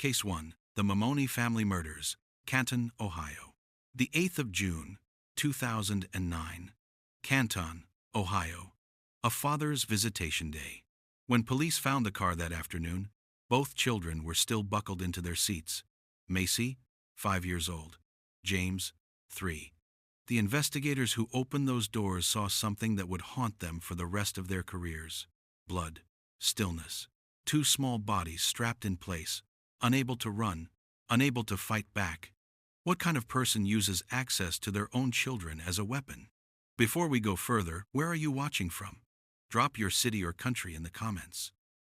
Case 1. The Mammone Family Murders, Canton, Ohio. The 8th of June, 2009. Canton, Ohio. A father's visitation day. When police found the car that afternoon, both children were still buckled into their seats. Macy, 5 years old. James, 3. The investigators who opened those doors saw something that would haunt them for the rest of their careers. Blood, stillness, 2 small bodies strapped in place, unable to run, unable to fight back. What kind of person uses access to their own children as a weapon? Before we go further, where are you watching from? Drop your city or country in the comments.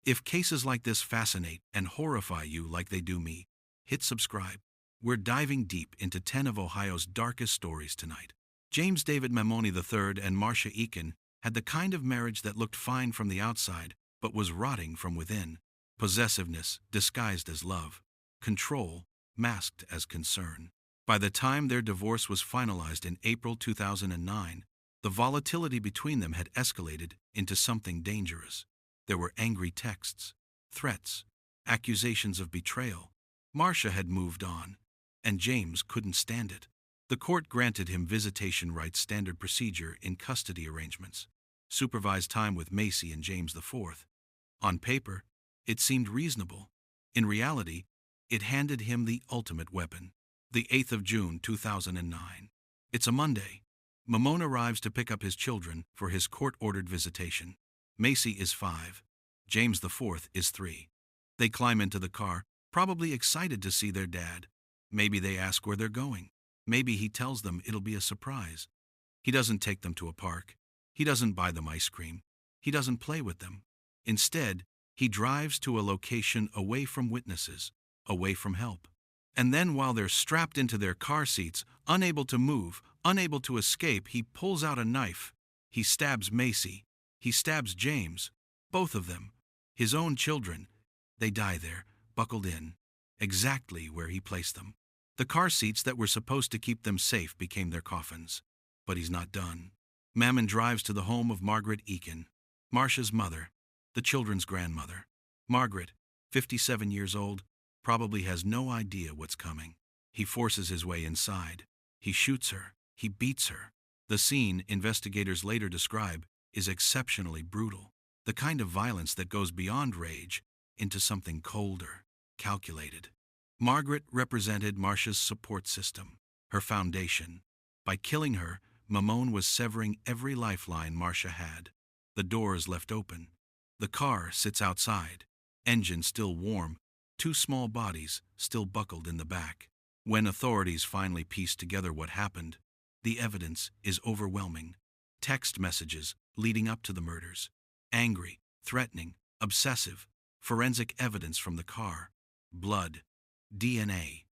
If cases like this fascinate and horrify you like they do me, hit subscribe. We're diving deep into 10 of Ohio's darkest stories tonight. James David Mammone III and Marcia Eakin had the kind of marriage that looked fine from the outside, but was rotting from within. Possessiveness disguised as love. Control masked as concern. By the time their divorce was finalized in April 2009, the volatility between them had escalated into something dangerous. There were angry texts, threats, accusations of betrayal. Marcia had moved on, and James couldn't stand it. The court granted him visitation rights, standard procedure in custody arrangements, supervised time with Macy and James IV. On paper, it seemed reasonable. In reality, it handed him the ultimate weapon. The 8th of June, 2009. It's a Monday. Mimon arrives to pick up his children for his court-ordered visitation. Macy is 5. James IV is 3. They climb into the car, probably excited to see their dad. Maybe they ask where they're going. Maybe he tells them it'll be a surprise. He doesn't take them to a park. He doesn't buy them ice cream. He doesn't play with them. Instead, he drives to a location away from witnesses, away from help. And then while they're strapped into their car seats, unable to move, unable to escape, he pulls out a knife. He stabs Macy. He stabs James. Both of them. His own children. They die there, buckled in, exactly where he placed them. The car seats that were supposed to keep them safe became their coffins. But he's not done. Mammon drives to the home of Margaret Eakin, Marcia's mother, the children's grandmother. Margaret, 57 years old, probably has no idea what's coming. He forces his way inside. He shoots her. He beats her. The scene, investigators later describe, is exceptionally brutal. The kind of violence that goes beyond rage into something colder, calculated. Margaret represented Marcia's support system, her foundation. By killing her, Mammone was severing every lifeline Marcia had. The door is left open. The car sits outside, engine still warm, 2 small bodies still buckled in the back. When authorities finally pieced together what happened, the evidence is overwhelming. Text messages leading up to the murders. Angry, threatening, obsessive. Forensic evidence from the car. Blood. DNA.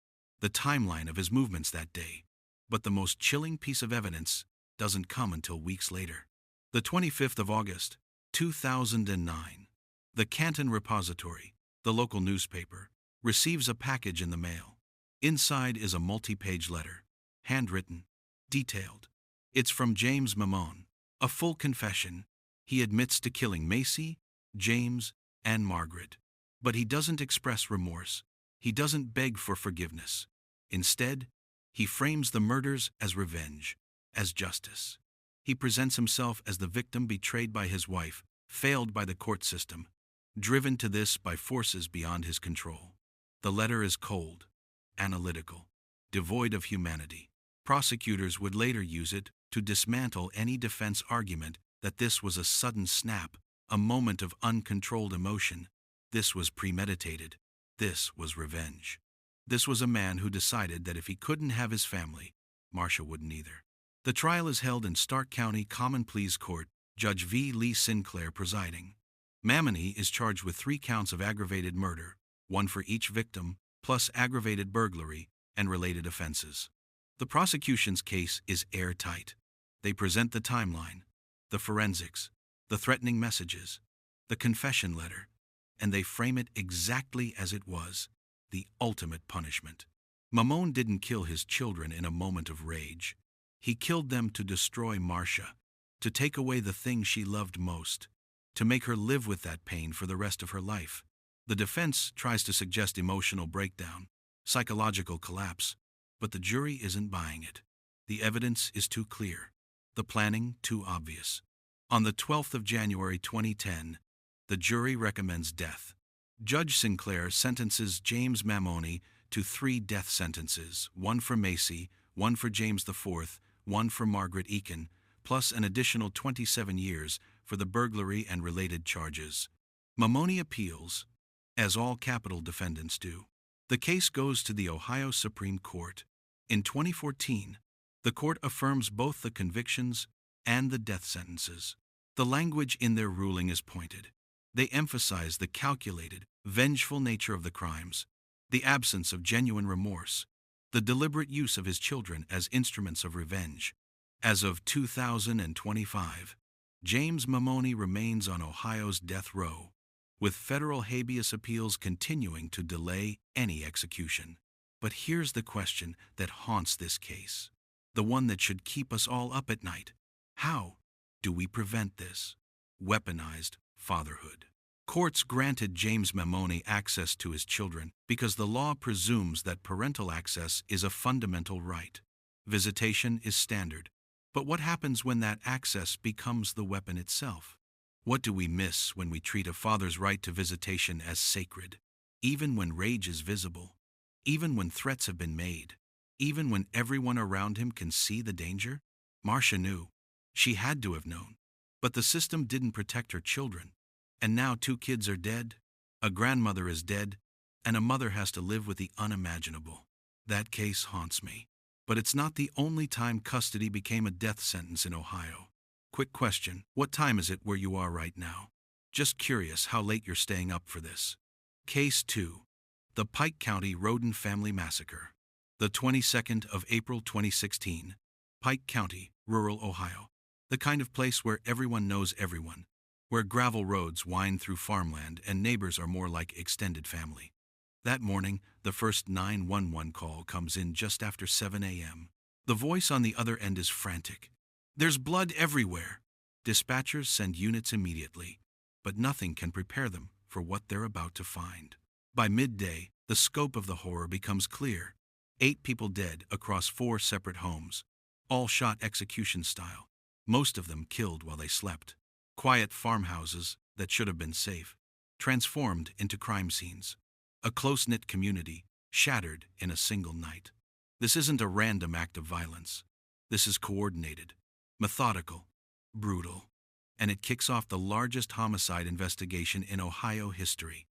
The timeline of his movements that day. But the most chilling piece of evidence doesn't come until weeks later. The 25th of August, 2009. The Canton Repository, the local newspaper, receives a package in the mail. Inside is a multi-page letter, handwritten, detailed. It's from James Mimon, a full confession. He admits to killing Macy, James, and Margaret. But he doesn't express remorse. He doesn't beg for forgiveness. Instead, he frames the murders as revenge, as justice. He presents himself as the victim betrayed by his wife, failed by the court system, driven to this by forces beyond his control. The letter is cold, analytical, devoid of humanity. Prosecutors would later use it to dismantle any defense argument that this was a sudden snap, a moment of uncontrolled emotion. This was premeditated. This was revenge. This was a man who decided that if he couldn't have his family, Marcia wouldn't either. The trial is held in Stark County Common Pleas Court, Judge V. Lee Sinclair presiding. Mammone is charged with 3 counts of aggravated murder, 1 for each victim, plus aggravated burglary and related offenses. The prosecution's case is airtight. They present the timeline, the forensics, the threatening messages, the confession letter, and they frame it exactly as it was, the ultimate punishment. Mammone didn't kill his children in a moment of rage. He killed them to destroy Marcia, to take away the thing she loved most, to make her live with that pain for the rest of her life. The defense tries to suggest emotional breakdown, psychological collapse, but the jury isn't buying it. The evidence is too clear, the planning too obvious. On the 12th of January 2010, the jury recommends death. Judge Sinclair sentences James Mammone to 3 death sentences, 1 for Macy, 1 for James IV, 1 for Margaret Eakin, plus an additional 27 years for the burglary and related charges. Mammone appeals, as all capital defendants do. The case goes to the Ohio Supreme Court. In 2014, the court affirms both the convictions and the death sentences. The language in their ruling is pointed. They emphasize the calculated, vengeful nature of the crimes, the absence of genuine remorse, the deliberate use of his children as instruments of revenge. As of 2025, James Mammone remains on Ohio's death row, with federal habeas appeals continuing to delay any execution. But here's the question that haunts this case, the one that should keep us all up at night. How do we prevent this? Weaponized fatherhood. Courts granted James Mammone access to his children because the law presumes that parental access is a fundamental right. Visitation is standard. But what happens when that access becomes the weapon itself? What do we miss when we treat a father's right to visitation as sacred? Even when rage is visible, even when threats have been made, even when everyone around him can see the danger? Marcia knew. She had to have known. But the system didn't protect her children. And now 2 kids are dead, a grandmother is dead, and a mother has to live with the unimaginable. That case haunts me. But it's not the only time custody became a death sentence in Ohio. Quick question, what time is it where you are right now? Just curious how late you're staying up for this. Case 2. The Pike County Rhoden Family Massacre. The 22nd of April 2016. Pike County, rural Ohio. The kind of place where everyone knows everyone, where gravel roads wind through farmland and neighbors are more like extended family. That morning, the first 911 call comes in just after 7 a.m. The voice on the other end is frantic. There's blood everywhere. Dispatchers send units immediately, but nothing can prepare them for what they're about to find. By midday, the scope of the horror becomes clear. 8 people dead across 4 separate homes, all shot execution style, most of them killed while they slept. Quiet farmhouses that should have been safe, transformed into crime scenes. A close-knit community, shattered in a single night. This isn't a random act of violence. This is coordinated, methodical, brutal. And it kicks off the largest homicide investigation in Ohio history.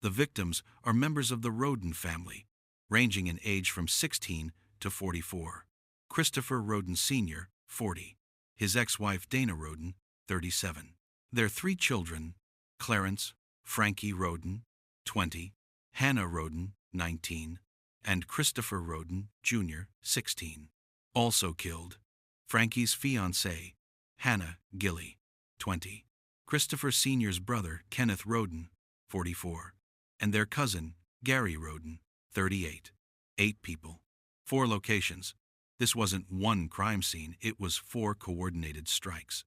The victims are members of the Rhoden family, ranging in age from 16 to 44. Christopher Rhoden Sr., 40. His ex-wife Dana Rhoden, 37. Their 3 children, Clarence, Frankie Rhoden, 20, Hannah Rhoden, 19, and Christopher Rhoden, Jr., 16. Also killed, Frankie's fiancée, Hannah Gilly, 20, Christopher Sr.'s brother, Kenneth Rhoden, 44, and their cousin, Gary Rhoden, 38. 8 people. 4 locations. This wasn't one crime scene, it was 4 coordinated strikes.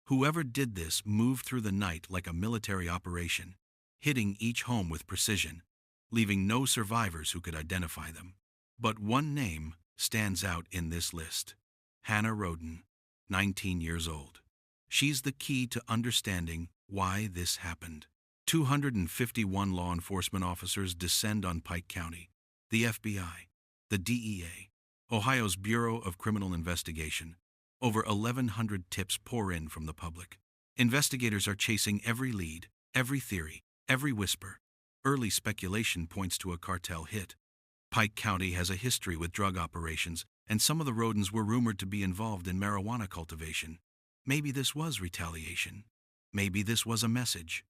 Whoever did this moved through the night like a military operation, hitting each home with precision, leaving no survivors who could identify them. But one name stands out in this list. Hannah Rhoden, 19 years old. She's the key to understanding why this happened. 251 law enforcement officers descend on Pike County. The FBI, the DEA, Ohio's Bureau of Criminal Investigation. Over 1,100 tips pour in from the public. Investigators are chasing every lead, every theory, every whisper. Early speculation points to a cartel hit. Pike County has a history with drug operations, and some of the Rhodens were rumored to be involved in marijuana cultivation. Maybe this was retaliation. Maybe this was a message.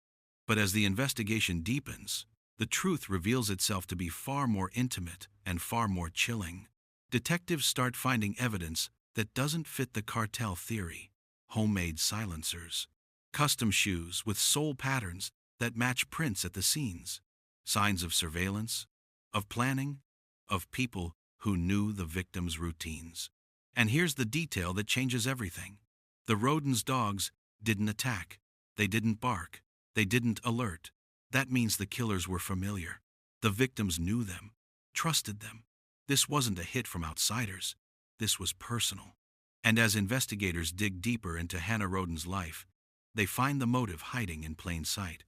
But as the investigation deepens, the truth reveals itself to be far more intimate and far more chilling. Detectives start finding evidence that doesn't fit the cartel theory. Homemade silencers, custom shoes with sole patterns that match prints at the scenes, signs of surveillance, of planning, of people who knew the victim's routines. And here's the detail that changes everything. The Rhodens' dogs didn't attack, they didn't bark, they didn't alert. That means the killers were familiar. The victims knew them, trusted them. This wasn't a hit from outsiders. This was personal. And as investigators dig deeper into Hannah Rhoden's life, they find the motive hiding in plain sight.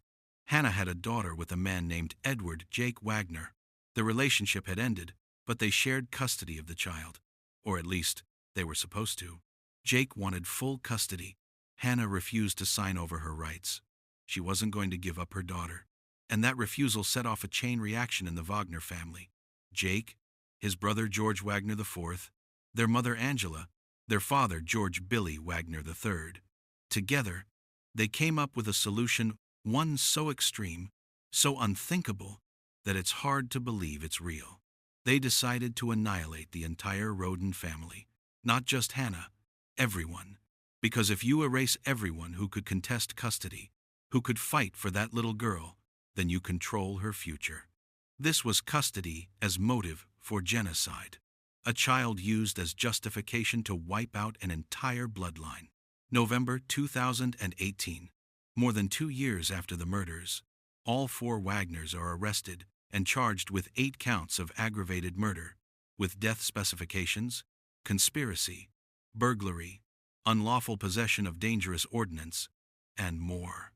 Hannah had a daughter with a man named Edward Jake Wagner. The relationship had ended, but they shared custody of the child. Or at least, they were supposed to. Jake wanted full custody. Hannah refused to sign over her rights. She wasn't going to give up her daughter. And that refusal set off a chain reaction in the Wagner family. Jake, his brother George Wagner IV, their mother Angela, their father George Billy Wagner III. Together, they came up with a solution, one so extreme, so unthinkable, that it's hard to believe it's real. They decided to annihilate the entire Rhoden family. Not just Hannah, everyone. Because if you erase everyone who could contest custody, who could fight for that little girl, then you control her future. This was custody as motive for genocide. A child used as justification to wipe out an entire bloodline. November 2018. More than 2 years after the murders, all 4 Wagners are arrested and charged with 8 counts of aggravated murder, with death specifications, conspiracy, burglary, unlawful possession of dangerous ordnance, and more.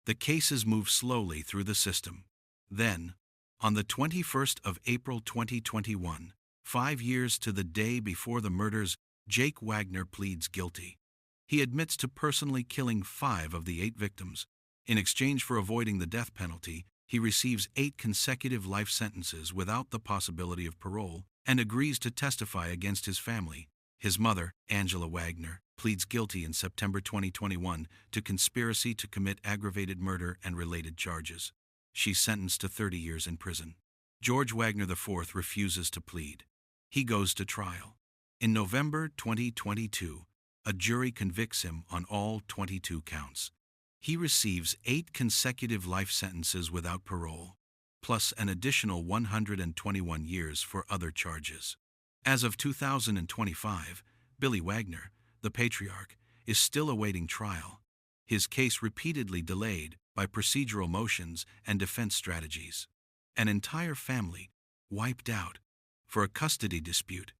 The cases move slowly through the system. Then, on the 21st of April 2021, 5 years to the day before the murders, Jake Wagner pleads guilty. He admits to personally killing 5 of the 8 victims. In exchange for avoiding the death penalty, he receives 8 consecutive life sentences without the possibility of parole and agrees to testify against his family. His mother, Angela Wagner, pleads guilty in September 2021 to conspiracy to commit aggravated murder and related charges. She's sentenced to 30 years in prison. George Wagner IV refuses to plead. He goes to trial. In November 2022, a jury convicts him on all 22 counts. He receives 8 consecutive life sentences without parole, plus an additional 121 years for other charges. As of 2025, Billy Wagner, the patriarch, is still awaiting trial. His case repeatedly delayed by procedural motions and defense strategies. An entire family wiped out for a custody dispute.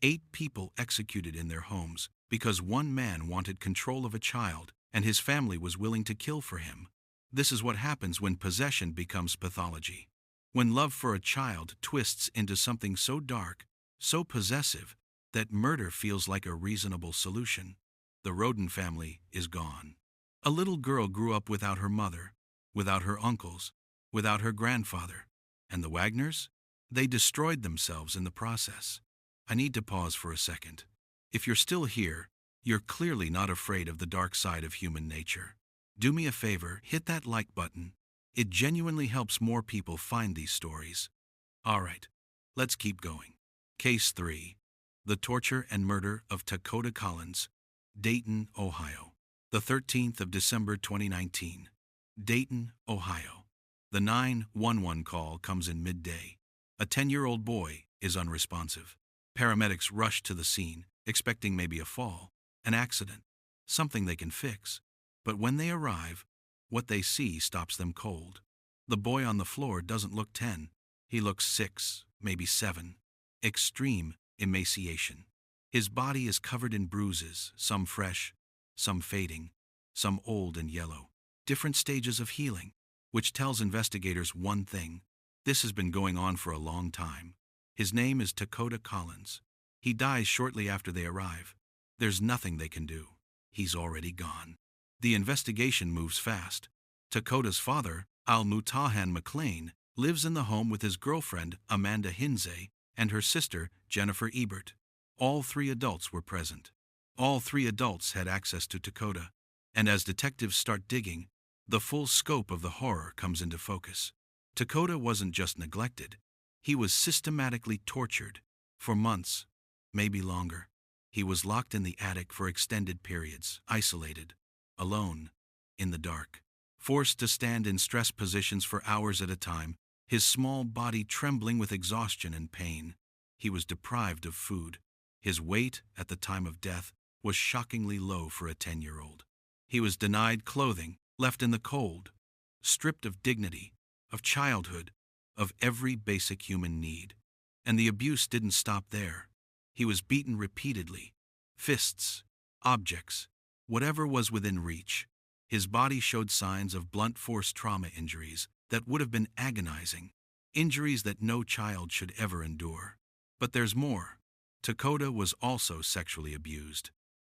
8 people executed in their homes because one man wanted control of a child and his family was willing to kill for him. This is what happens when possession becomes pathology. When love for a child twists into something so dark, so possessive, that murder feels like a reasonable solution. The Rhoden family is gone. A little girl grew up without her mother, without her uncles, without her grandfather. And the Wagners? They destroyed themselves in the process. I need to pause for a second. If you're still here, you're clearly not afraid of the dark side of human nature. Do me a favor, hit that like button. It genuinely helps more people find these stories. All right, let's keep going. Case 3. The torture and murder of Takoda Collins, Dayton, Ohio. The 13th of December 2019. Dayton, Ohio. The 911 call comes in midday. A 10-year-old boy is unresponsive. Paramedics rush to the scene, expecting maybe a fall, an accident, something they can fix. But when they arrive, what they see stops them cold. The boy on the floor doesn't look 10. He looks 6, maybe 7. Extreme emaciation. His body is covered in bruises, some fresh, some fading, some old and yellow. Different stages of healing, which tells investigators one thing. This has been going on for a long time. His name is Takoda Collins. He dies shortly after they arrive. There's nothing they can do. He's already gone. The investigation moves fast. Takoda's father, Al-Mutahan McLean, lives in the home with his girlfriend, Amanda Hinze, and her sister, Jennifer Ebert. All 3 adults were present. All 3 adults had access to Takoda. And as detectives start digging, the full scope of the horror comes into focus. Takoda wasn't just neglected. He was systematically tortured for months, maybe longer. He was locked in the attic for extended periods, isolated, alone, in the dark, forced to stand in stress positions for hours at a time, his small body trembling with exhaustion and pain. He was deprived of food. His weight at the time of death was shockingly low for a 10-year-old. He was denied clothing, left in the cold, stripped of dignity, of childhood, of every basic human need. And the abuse didn't stop there. He was beaten repeatedly. Fists, objects, whatever was within reach. His body showed signs of blunt force trauma injuries that would have been agonizing, injuries that no child should ever endure. But there's more. Takoda was also sexually abused.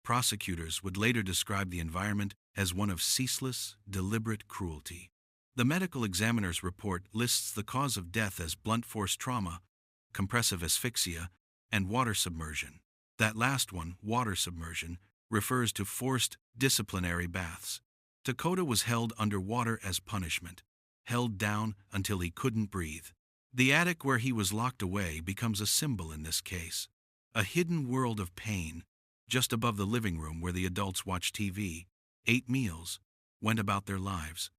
Prosecutors would later describe the environment as one of ceaseless, deliberate cruelty. The medical examiner's report lists the cause of death as blunt force trauma, compressive asphyxia, and water submersion. That last one, water submersion, refers to forced disciplinary baths. Takoda was held under water as punishment, held down until he couldn't breathe. The attic where he was locked away becomes a symbol in this case, a hidden world of pain, just above the living room where the adults watched TV, ate meals, went about their lives.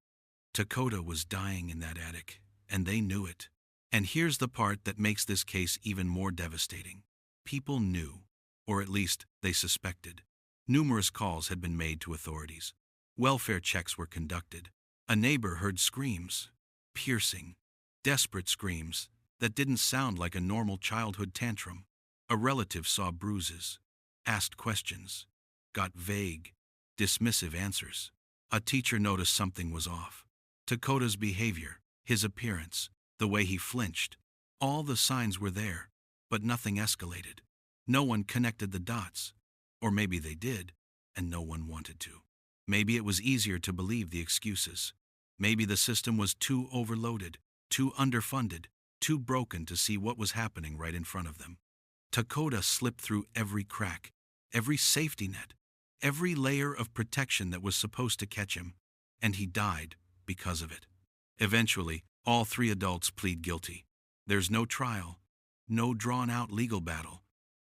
Takoda was dying in that attic, and they knew it. And here's the part that makes this case even more devastating. People knew, or at least they suspected. Numerous calls had been made to authorities. Welfare checks were conducted. A neighbor heard screams, piercing, desperate screams that didn't sound like a normal childhood tantrum. A relative saw bruises, asked questions, got vague, dismissive answers. A teacher noticed something was off. Takoda's behavior, his appearance, the way he flinched, all the signs were there, but nothing escalated. No one connected the dots. Or maybe they did, and no one wanted to. Maybe it was easier to believe the excuses. Maybe the system was too overloaded, too underfunded, too broken to see what was happening right in front of them. Takoda slipped through every crack, every safety net, every layer of protection that was supposed to catch him, and he died because of it. Eventually, all three adults plead guilty. There's no trial, no drawn-out legal battle.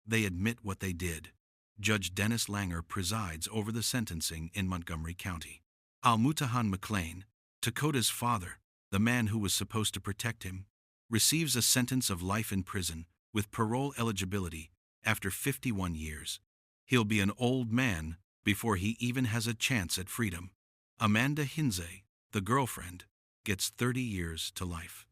They admit what they did. Judge Dennis Langer presides over the sentencing in Montgomery County. Al-Mutahan McLean, Takoda's father, the man who was supposed to protect him, receives a sentence of life in prison with parole eligibility after 51 years. He'll be an old man before he even has a chance at freedom. Amanda Hinze, the girlfriend, gets 30 years to life.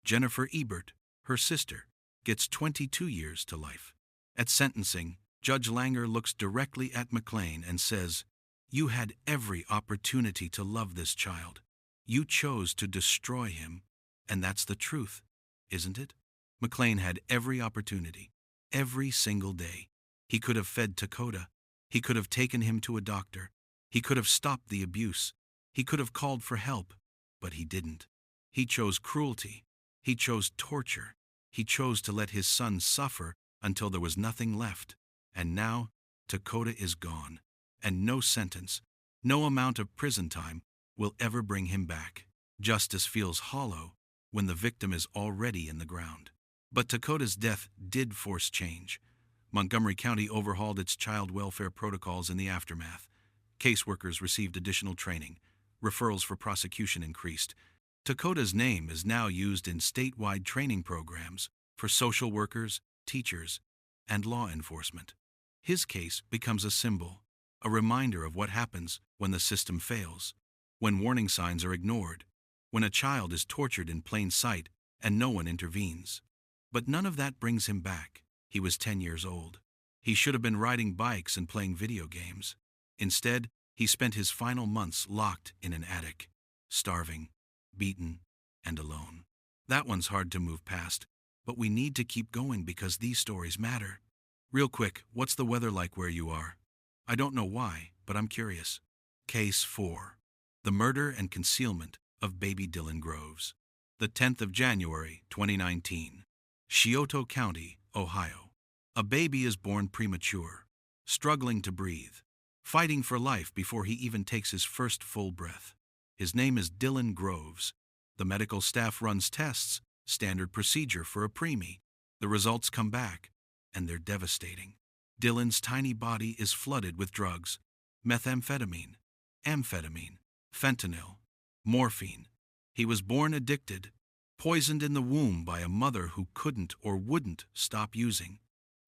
Jennifer Ebert, her sister, gets 22 years to life. At sentencing, Judge Langer looks directly at McLean and says, "You had every opportunity to love this child. You chose to destroy him, and that's the truth, isn't it?" McLean had every opportunity, every single day. He could have fed Takoda. He could have taken him to a doctor. He could have stopped the abuse. He could have called for help, but he didn't. He chose cruelty. He chose torture. He chose to let his son suffer until there was nothing left. And now, Takoda is gone, and no sentence, no amount of prison time will ever bring him back. Justice feels hollow when the victim is already in the ground. But Takoda's death did force change. Montgomery County overhauled its child welfare protocols in the aftermath. Caseworkers received additional training. Referrals for prosecution increased. Takoda's name is now used in statewide training programs for social workers, teachers, and law enforcement. His case becomes a symbol, a reminder of what happens when the system fails, when warning signs are ignored, when a child is tortured in plain sight and no one intervenes. But none of that brings him back. He was 10 years old. He should have been riding bikes and playing video games. Instead, he spent his final months locked in an attic, starving, beaten, and alone. That one's hard to move past, but we need to keep going because these stories matter. Real quick, what's the weather like where you are? I don't know why, but I'm curious. Case 4. The murder and concealment of baby Dylan Groves. The 10th of January, 2019. Scioto County, Ohio. A baby is born premature, struggling to breathe, fighting for life before he even takes his first full breath. His name is Dylan Groves. The medical staff runs tests, standard procedure for a preemie. The results come back, and they're devastating. Dylan's tiny body is flooded with drugs: methamphetamine, amphetamine, fentanyl, morphine. He was born addicted, poisoned in the womb by a mother who couldn't or wouldn't stop using.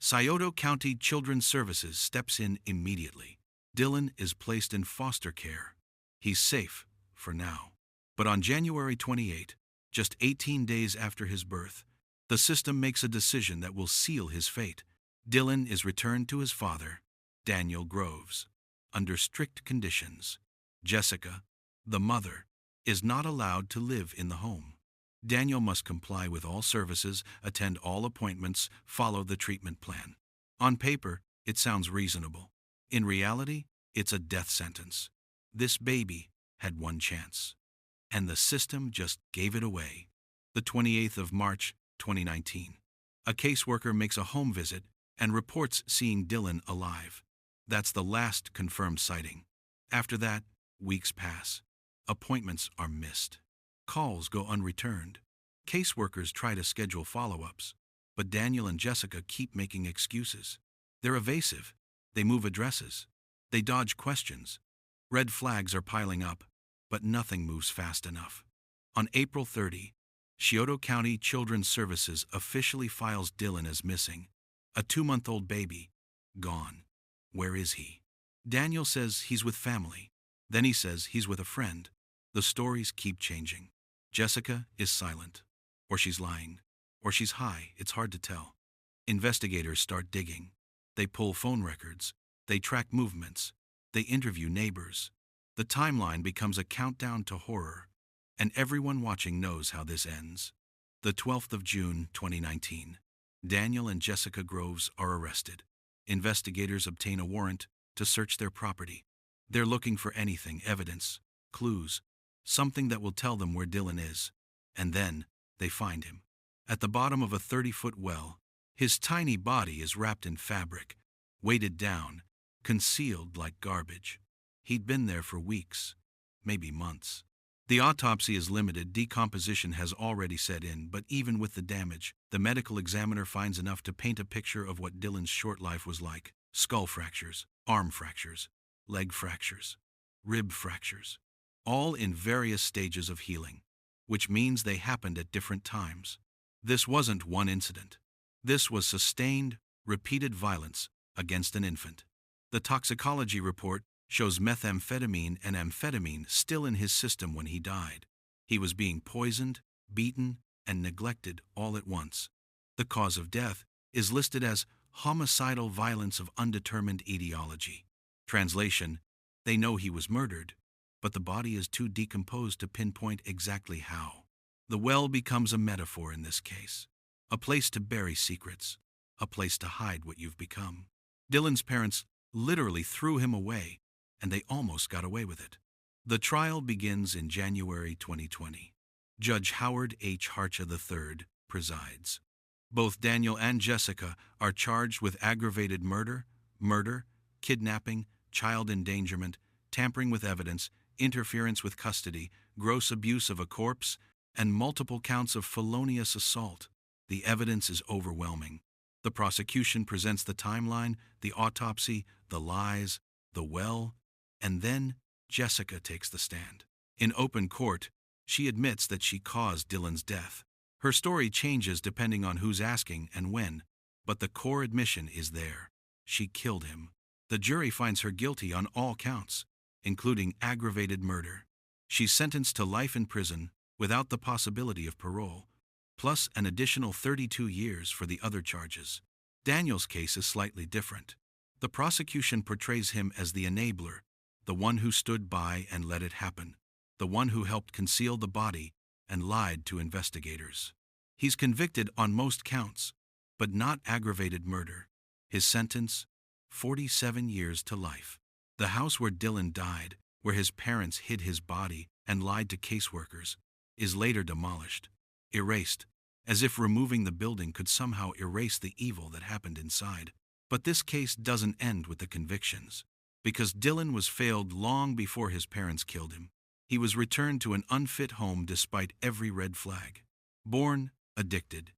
Scioto County Children's Services steps in immediately. Dylan is placed in foster care. He's safe for now. But on January 28, Just 18 days after his birth, the system makes a decision that will seal his fate. Dylan is returned to his father, Daniel Groves, under strict conditions. Jessica, the mother, is not allowed to live in the home. Daniel must comply with all services, attend all appointments, follow the treatment plan. On paper, it sounds reasonable. In reality, it's a death sentence. This baby had one chance, and the system just gave it away. The 28th of March, 2019. A caseworker makes a home visit and reports seeing Dylan alive. That's the last confirmed sighting. After that, weeks pass. Appointments are missed. Calls go unreturned. Caseworkers try to schedule follow-ups, but Daniel and Jessica keep making excuses. They're evasive. They move addresses. They dodge questions. Red flags are piling up, but nothing moves fast enough. On April 30, Scioto County Children's Services officially files Dylan as missing. A 2-month-old baby, gone. Where is he? Daniel says he's with family. Then he says he's with a friend. The stories keep changing. Jessica is silent. Or she's lying. Or she's high, it's hard to tell. Investigators start digging. They pull phone records. They track movements. They interview neighbors. The timeline becomes a countdown to horror, and everyone watching knows how this ends. The 12th of June, 2019. Daniel and Jessica Groves are arrested. Investigators obtain a warrant to search their property. They're looking for anything, evidence, clues, something that will tell them where Dylan is. And then, they find him. At the bottom of a 30-foot well, his tiny body is wrapped in fabric, weighted down, concealed like garbage. He'd been there for weeks, maybe months. The autopsy is limited, decomposition has already set in, but even with the damage, the medical examiner finds enough to paint a picture of what Dylan's short life was like. Skull fractures, arm fractures, leg fractures, rib fractures, all in various stages of healing, which means they happened at different times. This wasn't one incident. This was sustained, repeated violence against an infant. The toxicology report shows methamphetamine and amphetamine still in his system when he died. He was being poisoned, beaten, and neglected all at once. The cause of death is listed as homicidal violence of undetermined etiology. Translation: they know he was murdered, but the body is too decomposed to pinpoint exactly how. The well becomes a metaphor in this case, a place to bury secrets, a place to hide what you've become. Dylan's parents literally threw him away, and they almost got away with it. The trial begins in January 2020. Judge Howard H. Harcha III presides. Both Daniel and Jessica are charged with aggravated murder, kidnapping, child endangerment, tampering with evidence, interference with custody, gross abuse of a corpse, and multiple counts of felonious assault. The evidence is overwhelming. The prosecution presents the timeline, the autopsy, the lies, the well, and then Jessica takes the stand. In open court, she admits that she caused Dylan's death. Her story changes depending on who's asking and when, but the core admission is there. She killed him. The jury finds her guilty on all counts, including aggravated murder. She's sentenced to life in prison without the possibility of parole, plus an additional 32 years for the other charges. Daniel's case is slightly different. The prosecution portrays him as the enabler, the one who stood by and let it happen, the one who helped conceal the body and lied to investigators. He's convicted on most counts, but not aggravated murder. His sentence: 47 years to life. The house where Dylan died, where his parents hid his body and lied to caseworkers, is later demolished, erased, as if removing the building could somehow erase the evil that happened inside. But this case doesn't end with the convictions, because Dylan was failed long before his parents killed him. He was returned to an unfit home despite every red flag. Born addicted,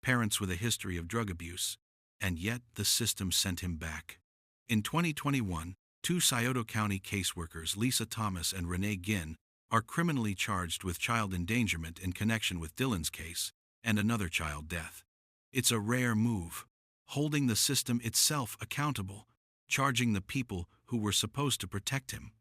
parents with a history of drug abuse, and yet the system sent him back. In 2021, 2 Scioto County caseworkers, Lisa Thomas and Renee Ginn, are criminally charged with child endangerment in connection with Dylan's case and another child death. It's a rare move, holding the system itself accountable, charging the people who were supposed to protect him.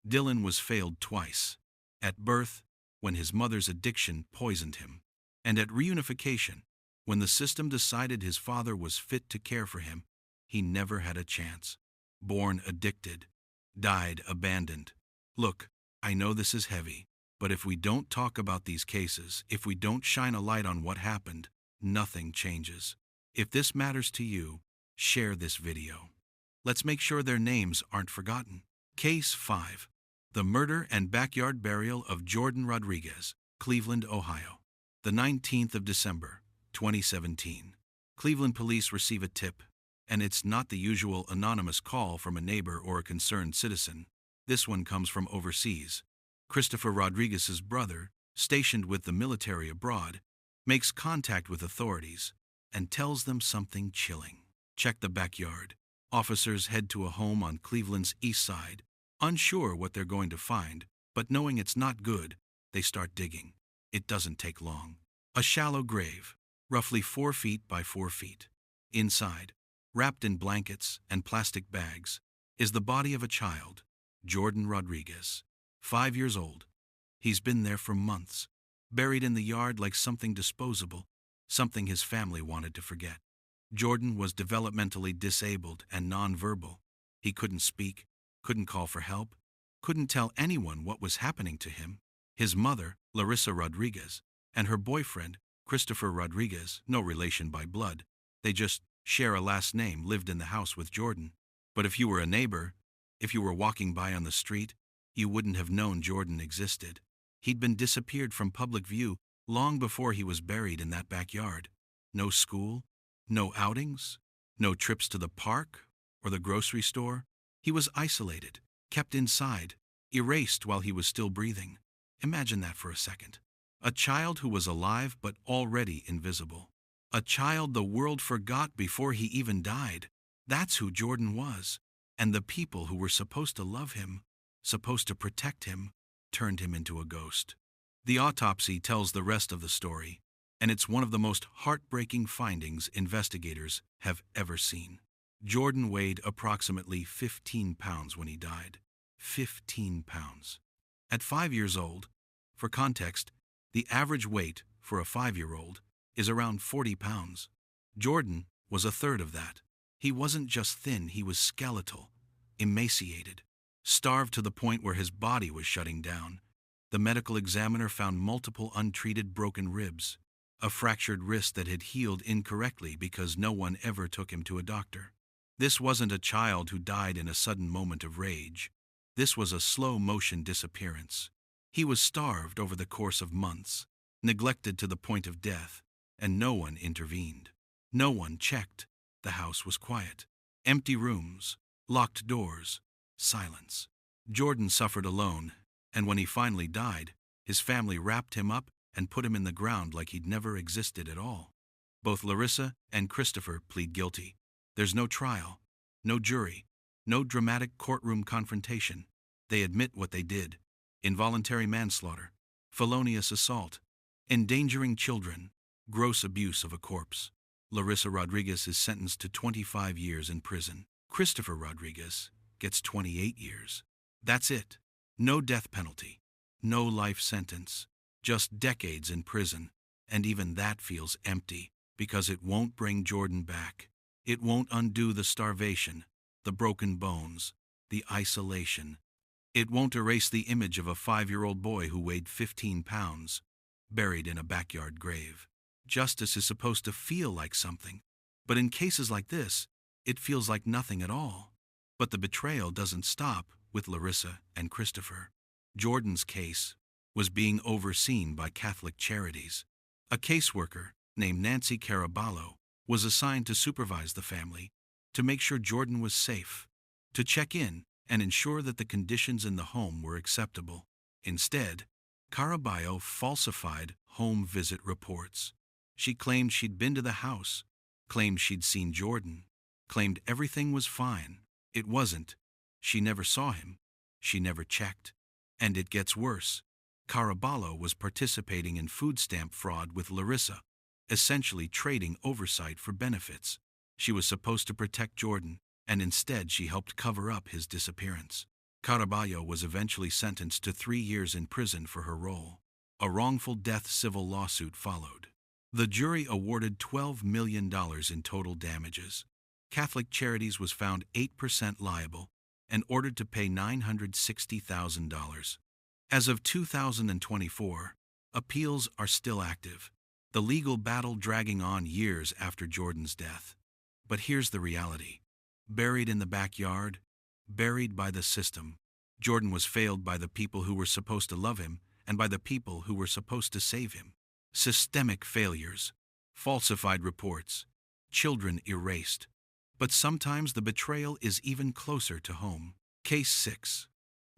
Dylan was failed twice: at birth, when his mother's addiction poisoned him, and at reunification, when the system decided his father was fit to care for him, he never had a chance. Born addicted, died abandoned. Look, I know this is heavy, but if we don't talk about these cases, if we don't shine a light on what happened, nothing changes. If this matters to you, share this video. Let's make sure their names aren't forgotten. Case 5. The murder and backyard burial of Jordan Rodriguez, Cleveland, Ohio. The 19th of December, 2017. Cleveland police receive a tip, and it's not the usual anonymous call from a neighbor or a concerned citizen. This one comes from overseas. Christopher Rodriguez's brother, stationed with the military abroad, makes contact with authorities and tells them something chilling. Check the backyard. Officers head to a home on Cleveland's east side, unsure what they're going to find, but knowing it's not good, they start digging. It doesn't take long. A shallow grave, roughly 4 feet by 4 feet. Inside, wrapped in blankets and plastic bags, is the body of a child, Jordan Rodriguez, 5 years old. He's been there for months, buried in the yard like something disposable, something his family wanted to forget. Jordan was developmentally disabled and nonverbal. He couldn't speak, couldn't call for help, couldn't tell anyone what was happening to him. His mother, Larissa Rodriguez, and her boyfriend, Christopher Rodriguez, no relation by blood, they just share a last name, lived in the house with Jordan. But if you were a neighbor, if you were walking by on the street, you wouldn't have known Jordan existed. He'd been disappeared from public view long before he was buried in that backyard. No school, no outings, no trips to the park or the grocery store. He was isolated, kept inside, erased while he was still breathing. Imagine that for a second. A child who was alive but already invisible. A child the world forgot before he even died. That's who Jordan was. And the people who were supposed to love him, supposed to protect him, turned him into a ghost. The autopsy tells the rest of the story, and it's one of the most heartbreaking findings investigators have ever seen. Jordan weighed approximately 15 pounds when he died. 15 pounds. At 5 years old, for context, the average weight for a 5-year-old is around 40 pounds. Jordan was a third of that. He wasn't just thin, he was skeletal, emaciated, starved to the point where his body was shutting down. The medical examiner found multiple untreated broken ribs, a fractured wrist that had healed incorrectly because no one ever took him to a doctor. This wasn't a child who died in a sudden moment of rage. This was a slow-motion disappearance. He was starved over the course of months, neglected to the point of death, and no one intervened. No one checked. The house was quiet. Empty rooms, locked doors, silence. Jordan suffered alone, and when he finally died, his family wrapped him up and put him in the ground like he'd never existed at all. Both Larissa and Christopher plead guilty. There's no trial, no jury, no dramatic courtroom confrontation. They admit what they did: involuntary manslaughter, felonious assault, endangering children, gross abuse of a corpse. Larissa Rodriguez is sentenced to 25 years in prison. Christopher Rodriguez gets 28 years. That's it. No death penalty, no life sentence, just decades in prison. And even that feels empty because it won't bring Jordan back. It won't undo the starvation, the broken bones, the isolation. It won't erase the image of a 5-year-old boy who weighed 15 pounds, buried in a backyard grave. Justice is supposed to feel like something, but in cases like this, it feels like nothing at all. But the betrayal doesn't stop with Larissa and Christopher. Jordan's case was being overseen by Catholic Charities. A caseworker named Nancy Caraballo was assigned to supervise the family, to make sure Jordan was safe, to check in and ensure that the conditions in the home were acceptable. Instead, Caraballo falsified home visit reports. She claimed she'd been to the house, claimed she'd seen Jordan, claimed everything was fine. It wasn't. She never saw him. She never checked. And it gets worse. Caraballo was participating in food stamp fraud with Larissa, essentially trading oversight for benefits. She was supposed to protect Jordan, and instead she helped cover up his disappearance. Caraballo was eventually sentenced to 3 years in prison for her role. A wrongful death civil lawsuit followed. The jury awarded $12 million in total damages. Catholic Charities was found 8% liable and ordered to pay $960,000. As of 2024, appeals are still active, the legal battle dragging on years after Jordan's death. But here's the reality. Buried in the backyard, buried by the system, Jordan was failed by the people who were supposed to love him and by the people who were supposed to save him. Systemic failures, falsified reports, children erased. But sometimes the betrayal is even closer to home. Case 6.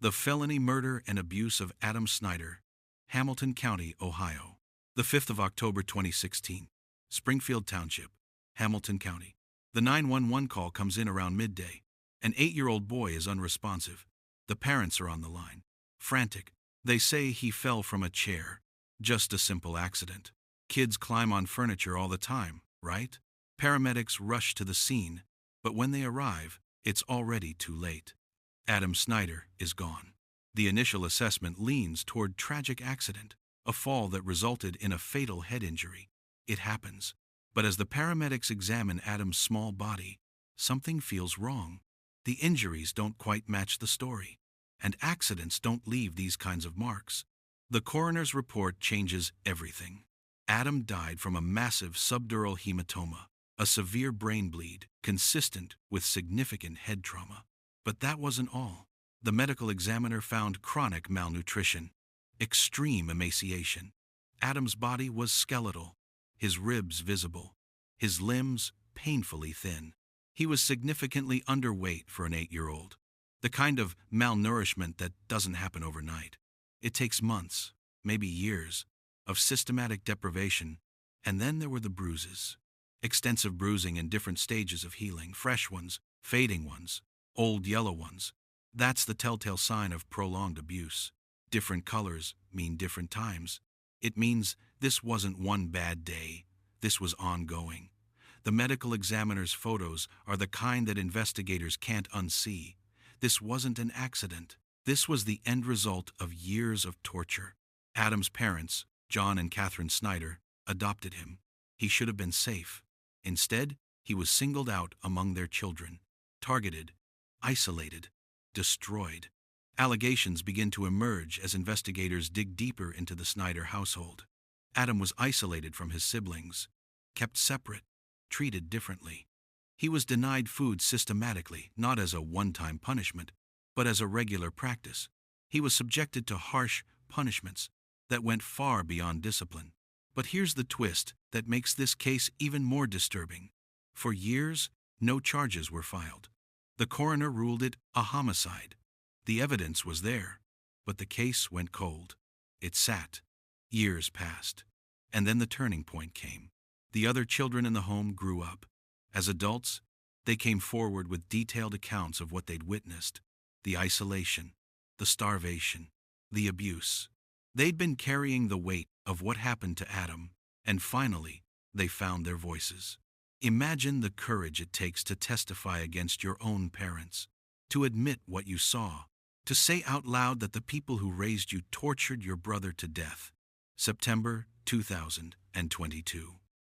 The felony murder and abuse of Adam Snyder, Hamilton County, Ohio. The 5th of October 2016. Springfield Township, Hamilton County. The 911 call comes in around midday. An 8-year-old boy is unresponsive. The parents are on the line. Frantic. They say he fell from a chair. Just a simple accident. Kids climb on furniture all the time, right? Paramedics rush to the scene, but when they arrive, it's already too late. Adam Snyder is gone. The initial assessment leans toward tragic accident, a fall that resulted in a fatal head injury. It happens. But as the paramedics examine Adam's small body, something feels wrong. The injuries don't quite match the story, and accidents don't leave these kinds of marks. The coroner's report changes everything. Adam died from a massive subdural hematoma, a severe brain bleed consistent with significant head trauma. But that wasn't all. The medical examiner found chronic malnutrition, extreme emaciation. Adam's body was skeletal, his ribs visible, his limbs painfully thin. He was significantly underweight for an 8-year-old. The kind of malnourishment that doesn't happen overnight. It takes months, maybe years, of systematic deprivation, and then there were the bruises. Extensive bruising in different stages of healing, fresh ones, fading ones, old yellow ones. That's the telltale sign of prolonged abuse. Different colors mean different times. It means this wasn't one bad day. This was ongoing. The medical examiner's photos are the kind that investigators can't unsee. This wasn't an accident. This was the end result of years of torture. Adam's parents, John and Catherine Snyder, adopted him. He should have been safe. Instead, he was singled out among their children, targeted, isolated, destroyed. Allegations begin to emerge as investigators dig deeper into the Snyder household. Adam was isolated from his siblings, kept separate, treated differently. He was denied food systematically, not as a one-time punishment, but as a regular practice. He was subjected to harsh punishments that went far beyond discipline. But here's the twist that makes this case even more disturbing. For years, no charges were filed. The coroner ruled it a homicide. The evidence was there, but the case went cold. It sat. Years passed. And then the turning point came. The other children in the home grew up. As adults, they came forward with detailed accounts of what they'd witnessed. The isolation, the starvation, the abuse. They'd been carrying the weight of what happened to Adam, and finally, they found their voices. Imagine the courage it takes to testify against your own parents, to admit what you saw, to say out loud that the people who raised you tortured your brother to death. September 2022.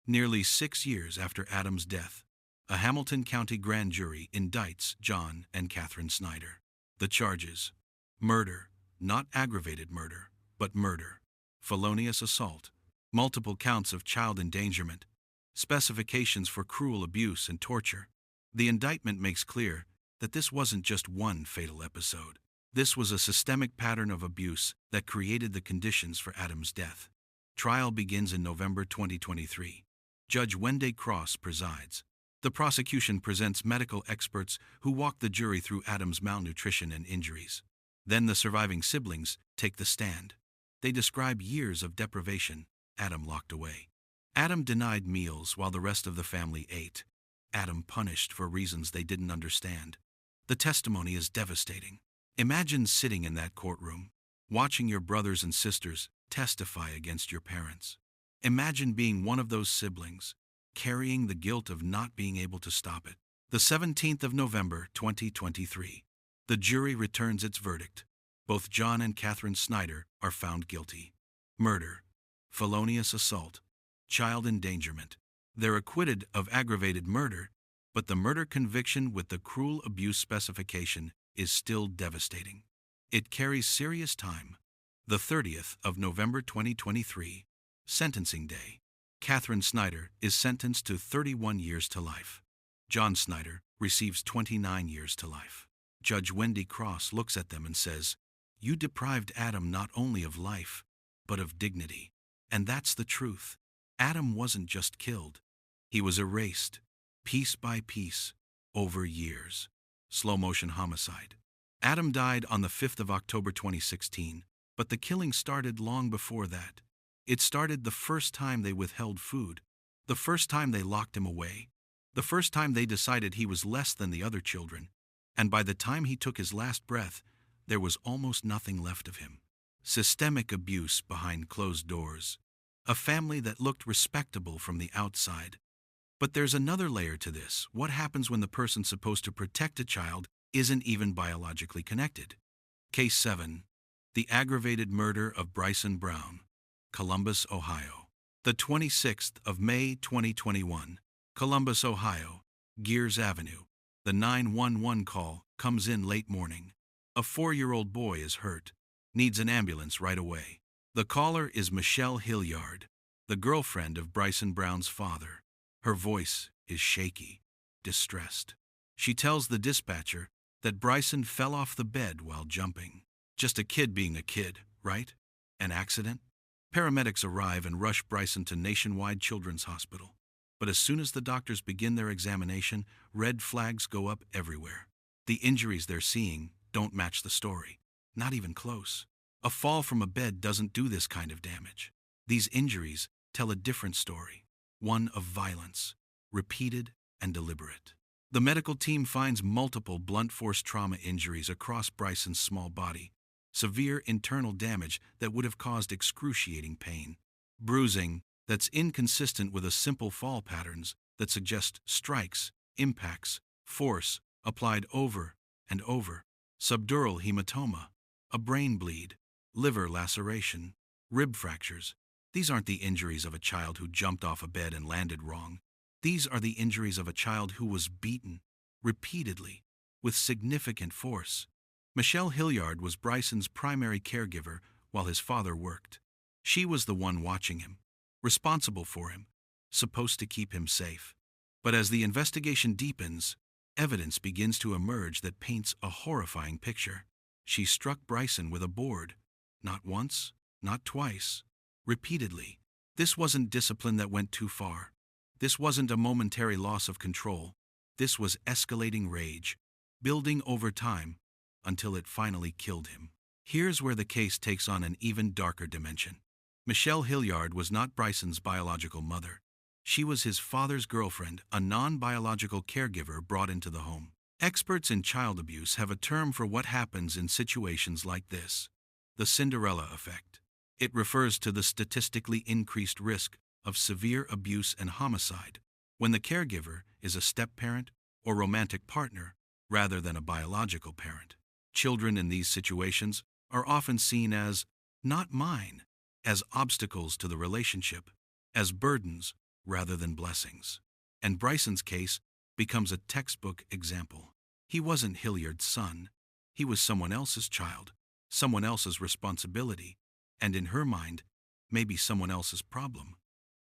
Nearly 6 years after Adam's death, a Hamilton County grand jury indicts John and Catherine Snyder. The charges: murder, not aggravated murder, but murder, felonious assault, multiple counts of child endangerment, specifications for cruel abuse and torture. The indictment makes clear that this wasn't just one fatal episode. This was a systemic pattern of abuse that created the conditions for Adam's death. Trial begins in November 2023. Judge Wendy Cross presides. The prosecution presents medical experts who walk the jury through Adam's malnutrition and injuries. Then the surviving siblings take the stand. They describe years of deprivation Adam locked away. Adam denied meals while the rest of the family ate. Adam punished for reasons they didn't understand. The testimony is devastating. Imagine sitting in that courtroom, watching your brothers and sisters testify against your parents. Imagine being one of those siblings, carrying the guilt of not being able to stop it. The 17th of November, 2023. The jury returns its verdict. Both John and Catherine Snyder are found guilty. murder, felonious assault, child endangerment. They're acquitted of aggravated murder, but the murder conviction with the cruel abuse specification is still devastating. It carries serious time. The 30th of November 2023, sentencing day. Catherine Snyder is sentenced to 31 years to life. John Snyder receives 29 years to life. Judge Wendy Cross looks at them and says, "You deprived Adam not only of life, but of dignity." And that's the truth. Adam wasn't just killed. He was erased, piece by piece, over years. Slow motion homicide. Adam died on the 5th of October 2016, but the killing started long before that. It started the first time they withheld food, the first time they locked him away, the first time they decided he was less than the other children, and by the time he took his last breath, there was almost nothing left of him. Systemic abuse behind closed doors. A family that looked respectable from the outside. But there's another layer to this. What happens when the person supposed to protect a child isn't even biologically connected? Case 7. The aggravated murder of Bryson Brown, Columbus, Ohio. The 26th of May 2021, Columbus, Ohio, Gears Avenue. The 911 call comes in late morning. A 4-year-old boy is hurt, needs an ambulance right away. The caller is Michelle Hilliard, the girlfriend of Bryson Brown's father. Her voice is shaky, distressed. She tells the dispatcher that Bryson fell off the bed while jumping. Just a kid being a kid, right? An accident? Paramedics arrive and rush Bryson to Nationwide Children's Hospital. But as soon as the doctors begin their examination, red flags go up everywhere. The injuries they're seeing don't match the story. Not even close. A fall from a bed doesn't do this kind of damage. These injuries tell a different story. One of violence, repeated and deliberate. The medical team finds multiple blunt force trauma injuries across Bryson's small body. Severe internal damage that would have caused excruciating pain. Bruising that's inconsistent with a simple fall patterns that suggest strikes, impacts, force applied over and over. Subdural hematoma, a brain bleed, liver laceration, rib fractures. These aren't the injuries of a child who jumped off a bed and landed wrong. These are the injuries of a child who was beaten, repeatedly, with significant force. Michelle Hilliard was Bryson's primary caregiver while his father worked. She was the one watching him, responsible for him, supposed to keep him safe. But as the investigation deepens, evidence begins to emerge that paints a horrifying picture. She struck Bryson with a board, not once, not twice, repeatedly. This wasn't discipline that went too far. This wasn't a momentary loss of control. This was escalating rage, building over time, until it finally killed him. Here's where the case takes on an even darker dimension. Michelle Hilliard was not Bryson's biological mother. She was his father's girlfriend, a non-biological caregiver brought into the home. Experts in child abuse have a term for what happens in situations like this: the Cinderella effect. It refers to the statistically increased risk of severe abuse and homicide when the caregiver is a step-parent or romantic partner rather than a biological parent. Children in these situations are often seen as not mine, as obstacles to the relationship, as burdens rather than blessings. And Bryson's case becomes a textbook example. He wasn't Hilliard's son. He was someone else's child, someone else's responsibility, and in her mind, maybe someone else's problem.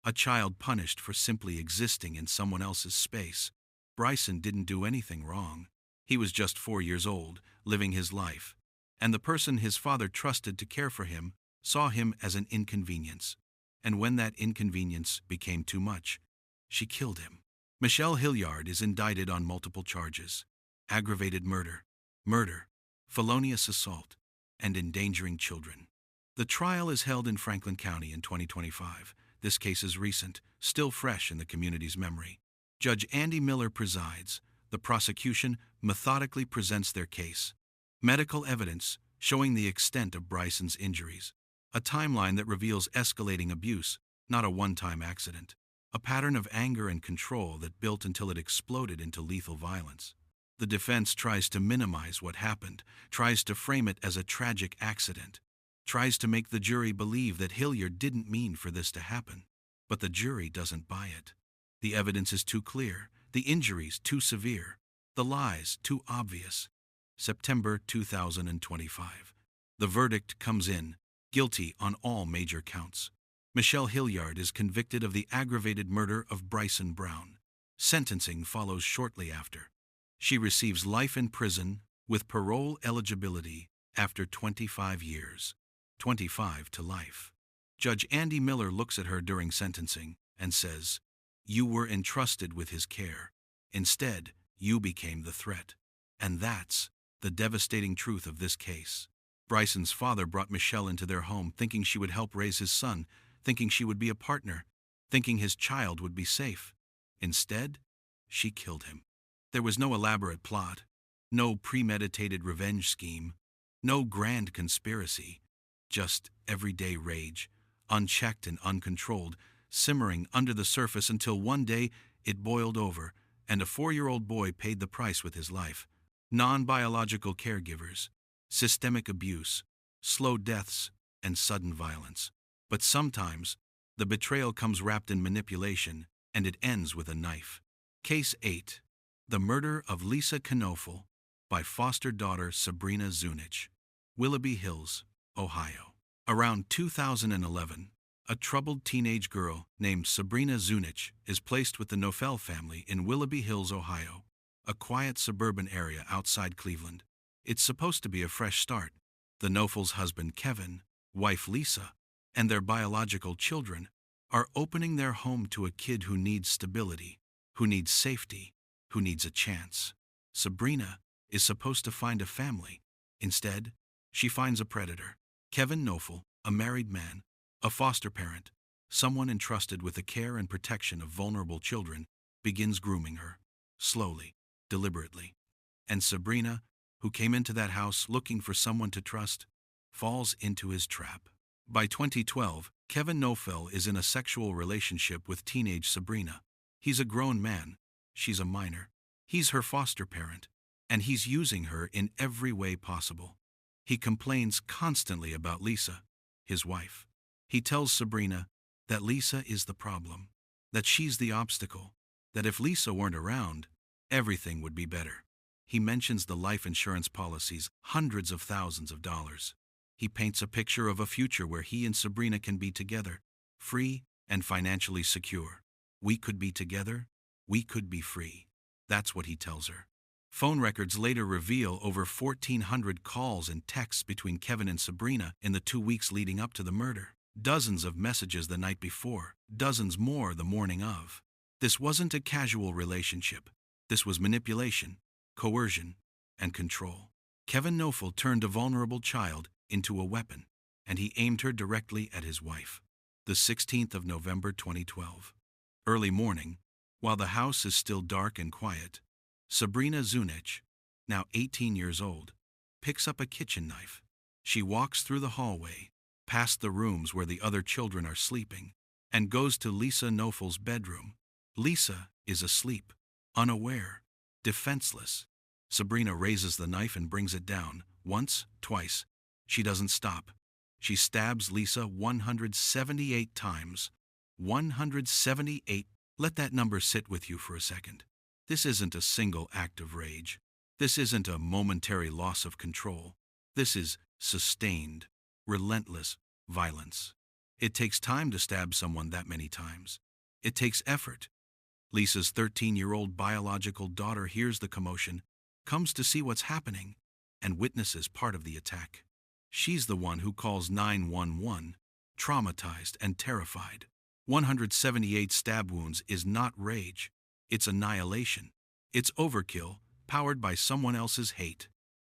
A child punished for simply existing in someone else's space. Bryson didn't do anything wrong. He was just 4 years old, living his life, and the person his father trusted to care for him saw him as an inconvenience. And when that inconvenience became too much, she killed him. Michelle Hilliard is indicted on multiple charges: aggravated murder, felonious assault, and endangering children. The trial is held in Franklin County in 2025. This case is recent, still fresh in the community's memory. Judge Andy Miller presides. The prosecution methodically presents their case. Medical evidence showing the extent of Bryson's injuries. A timeline that reveals escalating abuse, not a one-time accident. A pattern of anger and control that built until it exploded into lethal violence. The defense tries to minimize what happened, tries to frame it as a tragic accident. tries to make the jury believe that Hilliard didn't mean for this to happen. But the jury doesn't buy it. The evidence is too clear, the injuries too severe, the lies too obvious. September 2025. The verdict comes in, guilty on all major counts. Michelle Hilliard is convicted of the aggravated murder of Bryson Brown. Sentencing follows shortly after. She receives life in prison with parole eligibility after 25 years. 25 to life. Judge Andy Miller looks at her during sentencing and says, "You were entrusted with his care. Instead, you became the threat." And that's the devastating truth of this case. Bryson's father brought Michelle into their home thinking she would help raise his son, thinking she would be a partner, thinking his child would be safe. Instead, she killed him. There was no elaborate plot, no premeditated revenge scheme, no grand conspiracy, just everyday rage, unchecked and uncontrolled, simmering under the surface until one day it boiled over, and a 4-year-old boy paid the price with his life. Non-biological caregivers, systemic abuse, slow deaths, and sudden violence. But sometimes, the betrayal comes wrapped in manipulation, and it ends with a knife. Case 8. The Murder of Lisa Knoefel by foster daughter Sabrina Zunich. Willoughby Hills, Ohio. Around 2011, a troubled teenage girl named Sabrina Zunich is placed with the Knoefel family in Willoughby Hills, Ohio, a quiet suburban area outside Cleveland. It's supposed to be a fresh start. The Knoefels' husband Kevin, wife Lisa, and their biological children are opening their home to a kid who needs stability, who needs safety, who needs a chance. Sabrina is supposed to find a family. Instead, she finds a predator. Kevin Knoefel, a married man, a foster parent, someone entrusted with the care and protection of vulnerable children, begins grooming her, slowly, deliberately. And Sabrina, who came into that house looking for someone to trust, falls into his trap. By 2012, Kevin Knoefel is in a sexual relationship with teenage Sabrina. He's a grown man, she's a minor. He's her foster parent, and he's using her in every way possible. He complains constantly about Lisa, his wife. He tells Sabrina that Lisa is the problem, that she's the obstacle, that if Lisa weren't around, everything would be better. He mentions the life insurance policies, hundreds of thousands of dollars. He paints a picture of a future where he and Sabrina can be together, free and financially secure. We could be together, we could be free. That's what he tells her. Phone records later reveal over 1,400 calls and texts between Kevin and Sabrina in the 2 weeks leading up to the murder. Dozens of messages the night before, dozens more the morning of. This wasn't a casual relationship. This was manipulation, coercion, and control. Kevin Knoefel turned a vulnerable child into a weapon, and he aimed her directly at his wife. The 16th of November 2012. Early morning, while the house is still dark and quiet, Sabrina Zunich, now 18 years old, picks up a kitchen knife. She walks through the hallway, past the rooms where the other children are sleeping, and goes to Lisa Knoefel's bedroom. Lisa is asleep, unaware, defenseless. Sabrina raises the knife and brings it down, once, twice. She doesn't stop. She stabs Lisa 178 times. 178. Let that number sit with you for a second. This isn't a single act of rage. This isn't a momentary loss of control. This is sustained, relentless violence. It takes time to stab someone that many times. It takes effort. Lisa's 13-year-old biological daughter hears the commotion, comes to see what's happening, and witnesses part of the attack. She's the one who calls 911, traumatized and terrified. 178 stab wounds is not rage. It's annihilation. It's overkill, powered by someone else's hate.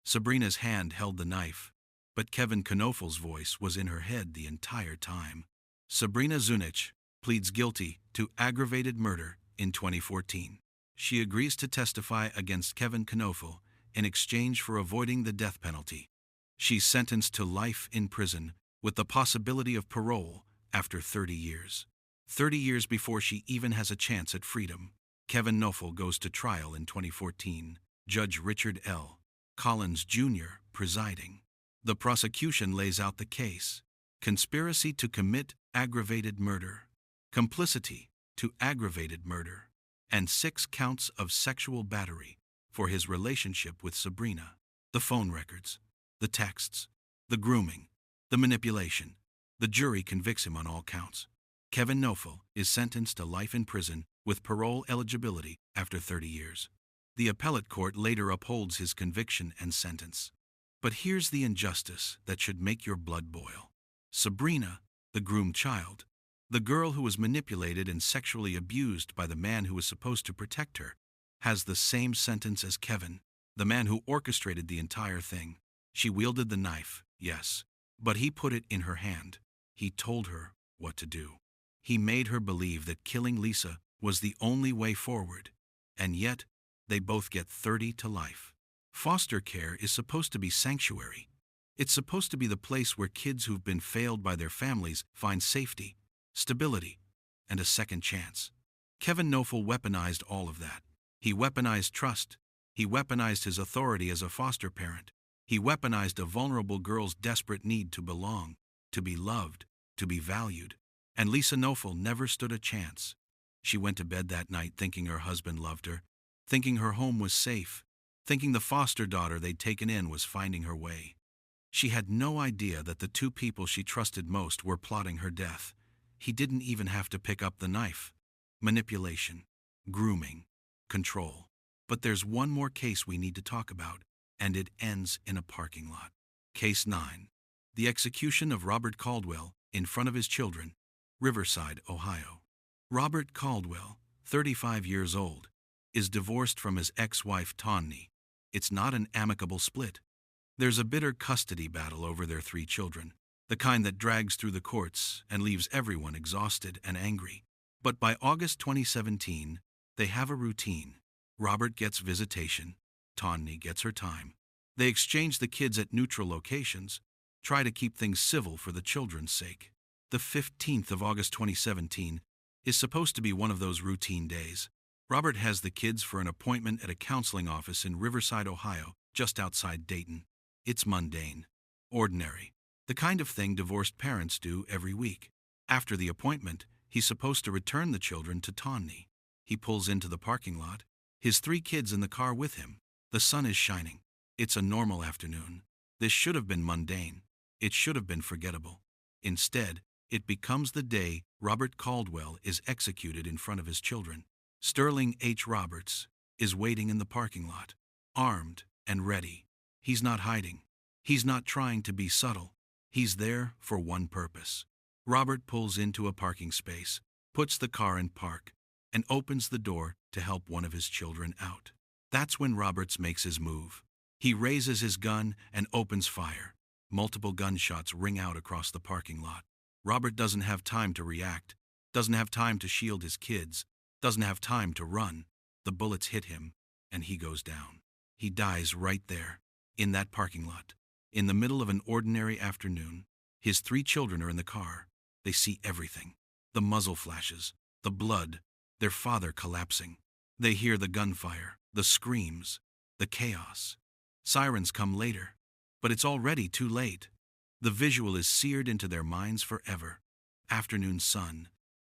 Sabrina's hand held the knife, but Kevin Knoefel's voice was in her head the entire time. Sabrina Zunich pleads guilty to aggravated murder in 2014. She agrees to testify against Kevin Knoefel in exchange for avoiding the death penalty. She's sentenced to life in prison with the possibility of parole after 30 years. 30 years before she even has a chance at freedom. Kevin Knoefel goes to trial in 2014, Judge Richard L. Collins Jr. presiding. The prosecution lays out the case: conspiracy to commit aggravated murder, complicity to aggravated murder, and 6 counts of sexual battery for his relationship with Sabrina. The phone records, the texts, the grooming, the manipulation. The jury convicts him on all counts. Kevin Knoefel is sentenced to life in prison with parole eligibility after 30 years. The appellate court later upholds his conviction and sentence. But here's the injustice that should make your blood boil. Sabrina, the groomed child, the girl who was manipulated and sexually abused by the man who was supposed to protect her, has the same sentence as Kevin, the man who orchestrated the entire thing. She wielded the knife, yes, but he put it in her hand. He told her what to do. He made her believe that killing Lisa was the only way forward, and yet they both get 30 to life. Foster care is supposed to be sanctuary. It's supposed to be the place where kids who've been failed by their families find safety, stability, and a second chance. Kevin Knoefel weaponized all of that. He weaponized trust. He weaponized his authority as a foster parent. He weaponized a vulnerable girl's desperate need to belong, to be loved, to be valued. And Lisa Knoefel never stood a chance. She went to bed that night thinking her husband loved her, thinking her home was safe, thinking the foster daughter they'd taken in was finding her way. She had no idea that the 2 people she trusted most were plotting her death. He didn't even have to pick up the knife. Manipulation, grooming, control. But there's one more case we need to talk about, and it ends in a parking lot. Case 9. The execution of Robert Caldwell in front of his children, Riverside, Ohio. Robert Caldwell, 35 years old, is divorced from his ex-wife Tawny. It's not an amicable split. There's a bitter custody battle over their 3 children, the kind that drags through the courts and leaves everyone exhausted and angry. But by August 2017, they have a routine. Robert gets visitation. Tawny gets her time. They exchange the kids at neutral locations, try to keep things civil for the children's sake. The 15th of August 2017 is supposed to be one of those routine days. Robert has the kids for an appointment at a counseling office in Riverside, Ohio, just outside Dayton. It's mundane, ordinary, the kind of thing divorced parents do every week. After the appointment, he's supposed to return the children to Tawny. He pulls into the parking lot, his 3 kids in the car with him. The sun is shining. It's a normal afternoon. This should have been mundane. It should have been forgettable. Instead, it becomes the day Robert Caldwell is executed in front of his children. Sterling H. Roberts is waiting in the parking lot, armed and ready. He's not hiding. He's not trying to be subtle. He's there for one purpose. Robert pulls into a parking space, puts the car in park, and opens the door to help one of his children out. That's when Roberts makes his move. He raises his gun and opens fire. Multiple gunshots ring out across the parking lot. Robert doesn't have time to react, doesn't have time to shield his kids, doesn't have time to run. The bullets hit him, and he goes down. He dies right there, in that parking lot, in the middle of an ordinary afternoon. His 3 children are in the car. They see everything. The muzzle flashes, the blood, their father collapsing. They hear the gunfire, the screams, the chaos. Sirens come later, but it's already too late. The visual is seared into their minds forever. Afternoon sun,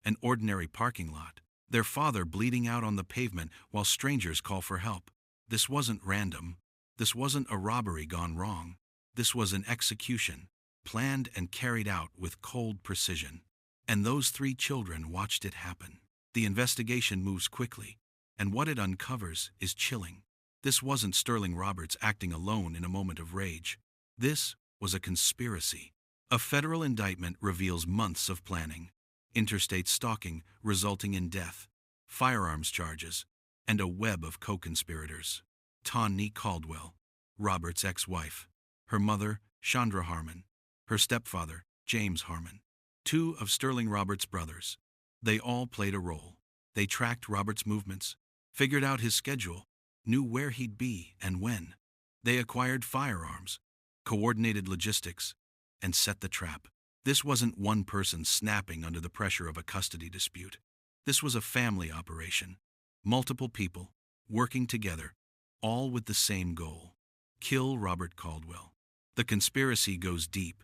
an ordinary parking lot, their father bleeding out on the pavement while strangers call for help. This wasn't random. This wasn't a robbery gone wrong. This was an execution, planned and carried out with cold precision. And those 3 children watched it happen. The investigation moves quickly, and what it uncovers is chilling. This wasn't Sterling Roberts acting alone in a moment of rage. This was a conspiracy. A federal indictment reveals months of planning, interstate stalking resulting in death, firearms charges, and a web of co-conspirators. Tawny Caldwell, Robert's ex-wife, her mother, Chandra Harmon, her stepfather, James Harmon, 2 of Sterling Roberts' brothers. They all played a role. They tracked Robert's movements, figured out his schedule, knew where he'd be and when. They acquired firearms, coordinated logistics, and set the trap. This wasn't one person snapping under the pressure of a custody dispute. This was a family operation. Multiple people, working together, all with the same goal: kill Robert Caldwell. The conspiracy goes deep,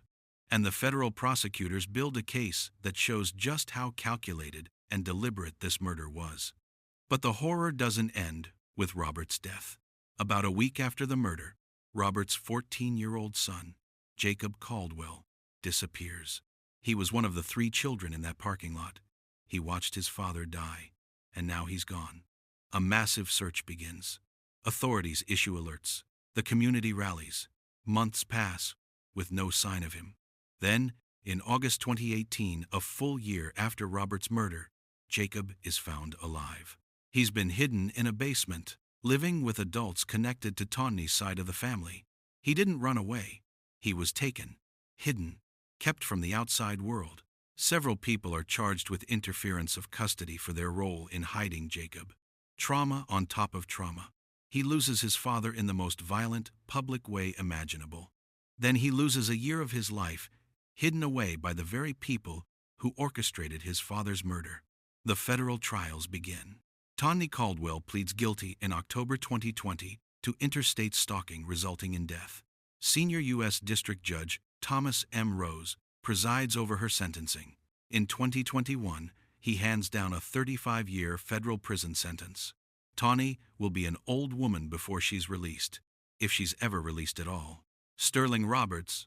and the federal prosecutors build a case that shows just how calculated and deliberate this murder was. But the horror doesn't end with Robert's death. About a week after the murder, Robert's 14-year-old son, Jacob Caldwell, disappears. He was one of the 3 children in that parking lot. He watched his father die, and now he's gone. A massive search begins. Authorities issue alerts. The community rallies. Months pass with no sign of him. Then, in August 2018, a full year after Robert's murder, Jacob is found alive. He's been hidden in a basement, living with adults connected to Tawny's side of the family. He didn't run away. He was taken, hidden, kept from the outside world. Several people are charged with interference of custody for their role in hiding Jacob. Trauma on top of trauma. He loses his father in the most violent, public way imaginable. Then he loses a year of his life, hidden away by the very people who orchestrated his father's murder. The federal trials begin. Tawny Caldwell pleads guilty in October 2020 to interstate stalking resulting in death. Senior U.S. District Judge Thomas M. Rose presides over her sentencing. In 2021, he hands down a 35-year federal prison sentence. Tawny will be an old woman before she's released, if she's ever released at all. Sterling Roberts,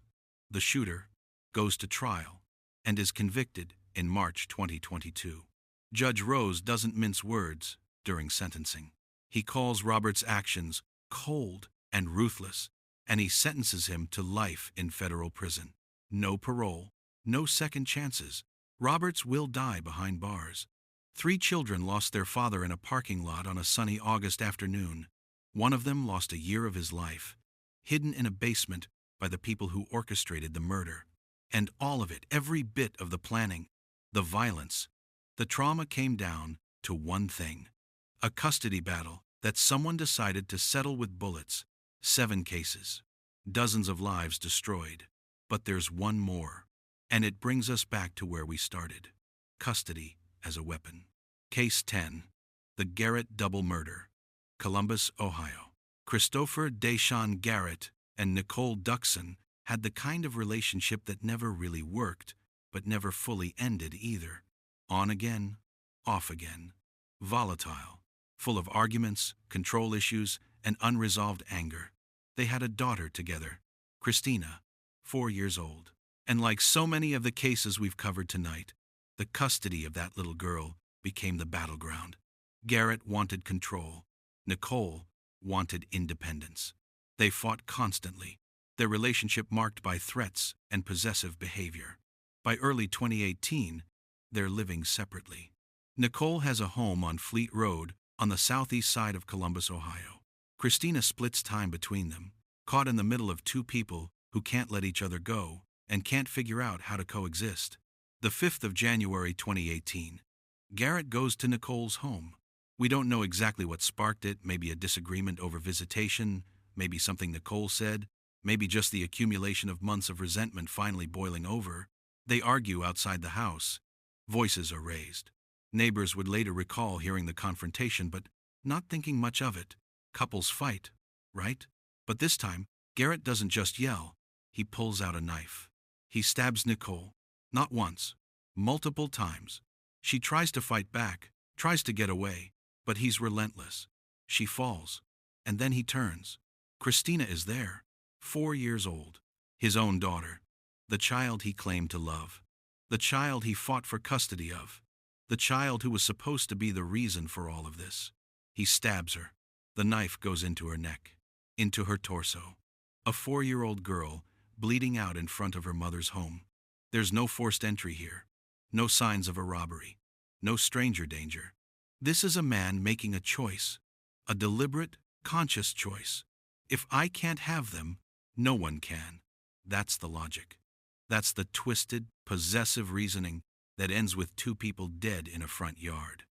the shooter, goes to trial and is convicted in March 2022. Judge Rose doesn't mince words during sentencing. He calls Roberts' actions cold and ruthless, and he sentences him to life in federal prison. No parole, no second chances. Roberts will die behind bars. 3 children lost their father in a parking lot on a sunny August afternoon. One of them lost a year of his life, hidden in a basement by the people who orchestrated the murder. And all of it, every bit of the planning, the violence, the trauma came down to one thing: a custody battle that someone decided to settle with bullets. 7 cases, dozens of lives destroyed. But there's one more, and it brings us back to where we started: custody as a weapon. Case 10, the Garrett double murder, Columbus, Ohio. Christopher Deshawn Garrett and Nicole Duxon had the kind of relationship that never really worked, but never fully ended either. On again, off again. Volatile, full of arguments, control issues, and unresolved anger. They had a daughter together, Christina, 4 years old. And like so many of the cases we've covered tonight, the custody of that little girl became the battleground. Garrett wanted control. Nicole wanted independence. They fought constantly, their relationship marked by threats and possessive behavior. By early 2018, they're living separately. Nicole has a home on Fleet Road on the southeast side of Columbus, Ohio. Christina splits time between them, caught in the middle of 2 people who can't let each other go and can't figure out how to coexist. The 5th of January 2018, Garrett goes to Nicole's home. We don't know exactly what sparked it, maybe a disagreement over visitation, maybe something Nicole said, maybe just the accumulation of months of resentment finally boiling over. They argue outside the house. Voices are raised. Neighbors would later recall hearing the confrontation, but not thinking much of it. Couples fight, right? But this time, Garrett doesn't just yell. He pulls out a knife. He stabs Nicole, not once, multiple times. She tries to fight back, tries to get away, but he's relentless. She falls, and then he turns. Christina is there, 4 years old, his own daughter, the child he claimed to love, the child he fought for custody of, the child who was supposed to be the reason for all of this. He stabs her. The knife goes into her neck, into her torso. A 4-year-old girl bleeding out in front of her mother's home. There's no forced entry here, no signs of a robbery, no stranger danger. This is a man making a choice, a deliberate, conscious choice. If I can't have them, no one can. That's the logic. That's the twisted, possessive reasoning that ends with 2 people dead in a front yard.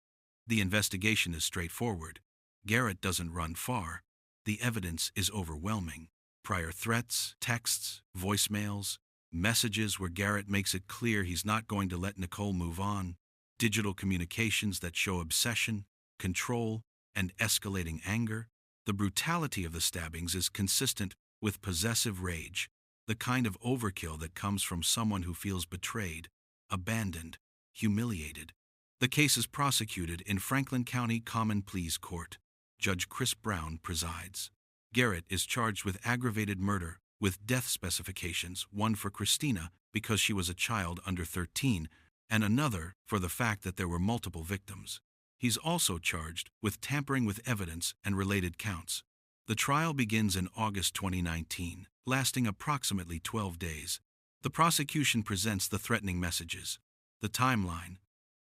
The investigation is straightforward. Garrett doesn't run far. The evidence is overwhelming. Prior threats, texts, voicemails, messages where Garrett makes it clear he's not going to let Nicole move on, digital communications that show obsession, control, and escalating anger. The brutality of the stabbings is consistent with possessive rage, the kind of overkill that comes from someone who feels betrayed, abandoned, humiliated. The case is prosecuted in Franklin County Common Pleas Court. Judge Chris Brown presides. Garrett is charged with aggravated murder, with death specifications, one for Christina because she was a child under 13, and another for the fact that there were multiple victims. He's also charged with tampering with evidence and related counts. The trial begins in August 2019, lasting approximately 12 days. The prosecution presents the threatening messages, the timeline,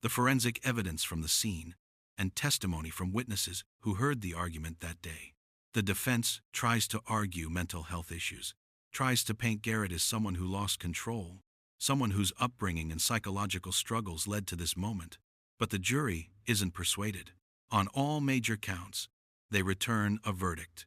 the forensic evidence from the scene, and testimony from witnesses who heard the argument that day. The defense tries to argue mental health issues, tries to paint Garrett as someone who lost control, someone whose upbringing and psychological struggles led to this moment. But the jury isn't persuaded. On all major counts, they return a verdict: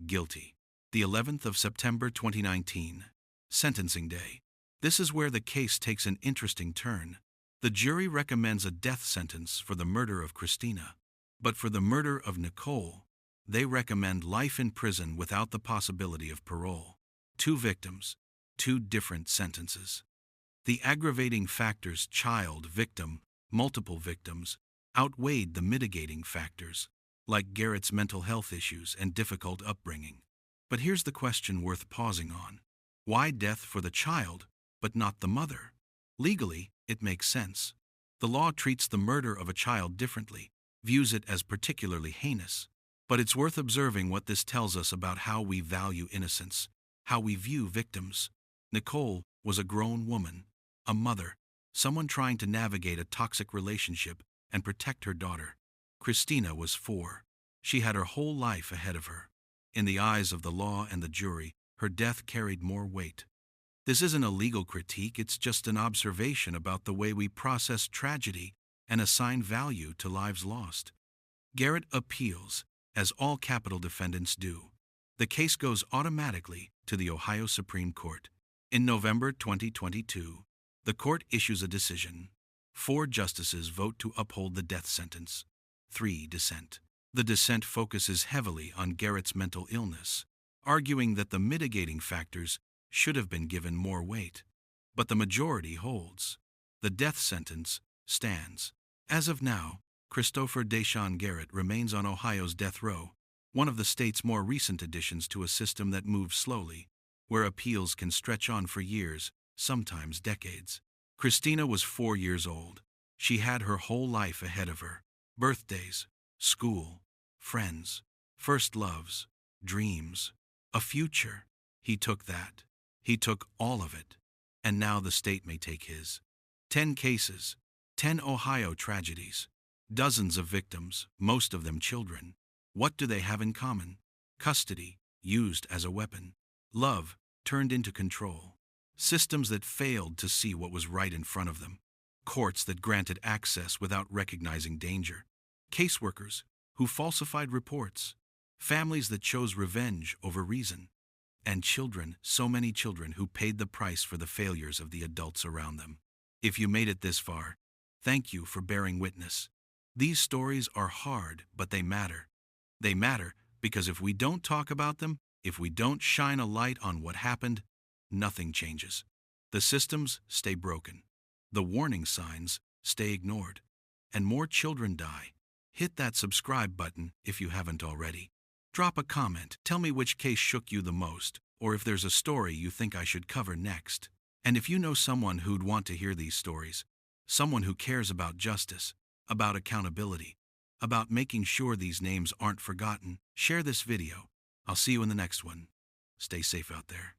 guilty. The 11th of September 2019, sentencing day. This is where the case takes an interesting turn. The jury recommends a death sentence for the murder of Christina, but for the murder of Nicole, they recommend life in prison without the possibility of parole. 2 victims, 2 different sentences. The aggravating factors, child, victim, multiple victims, outweighed the mitigating factors, like Garrett's mental health issues and difficult upbringing. But here's the question worth pausing on. Why death for the child, but not the mother? Legally, it makes sense. The law treats the murder of a child differently, views it as particularly heinous. But it's worth observing what this tells us about how we value innocence, how we view victims. Nicole was a grown woman, a mother, someone trying to navigate a toxic relationship and protect her daughter. Christina was 4. She had her whole life ahead of her. In the eyes of the law and the jury, her death carried more weight. This isn't a legal critique, it's just an observation about the way we process tragedy and assign value to lives lost. Garrett appeals, as all capital defendants do. The case goes automatically to the Ohio Supreme Court. In November 2022, the court issues a decision. 4 justices vote to uphold the death sentence. 3 dissent. The dissent focuses heavily on Garrett's mental illness, arguing that the mitigating factors should have been given more weight. But the majority holds. The death sentence stands. As of now, Christopher Deshawn Garrett remains on Ohio's death row, one of the state's more recent additions to a system that moves slowly, where appeals can stretch on for years, sometimes decades. Christina was 4 years old. She had her whole life ahead of her. Birthdays, school, friends, first loves, dreams, a future. He took that. He took all of it. And now the state may take his. 10 cases, 10 Ohio tragedies, dozens of victims, most of them children. What do they have in common? Custody, used as a weapon. Love, turned into control. Systems that failed to see what was right in front of them. Courts that granted access without recognizing danger. Caseworkers who falsified reports. Families that chose revenge over reason. And children, so many children who paid the price for the failures of the adults around them. If you made it this far, thank you for bearing witness. These stories are hard, but they matter. They matter because if we don't talk about them, if we don't shine a light on what happened, nothing changes. The systems stay broken. The warning signs stay ignored. And more children die. Hit that subscribe button if you haven't already. Drop a comment, tell me which case shook you the most, or if there's a story you think I should cover next. And if you know someone who'd want to hear these stories, someone who cares about justice, about accountability, about making sure these names aren't forgotten, share this video. I'll see you in the next one. Stay safe out there.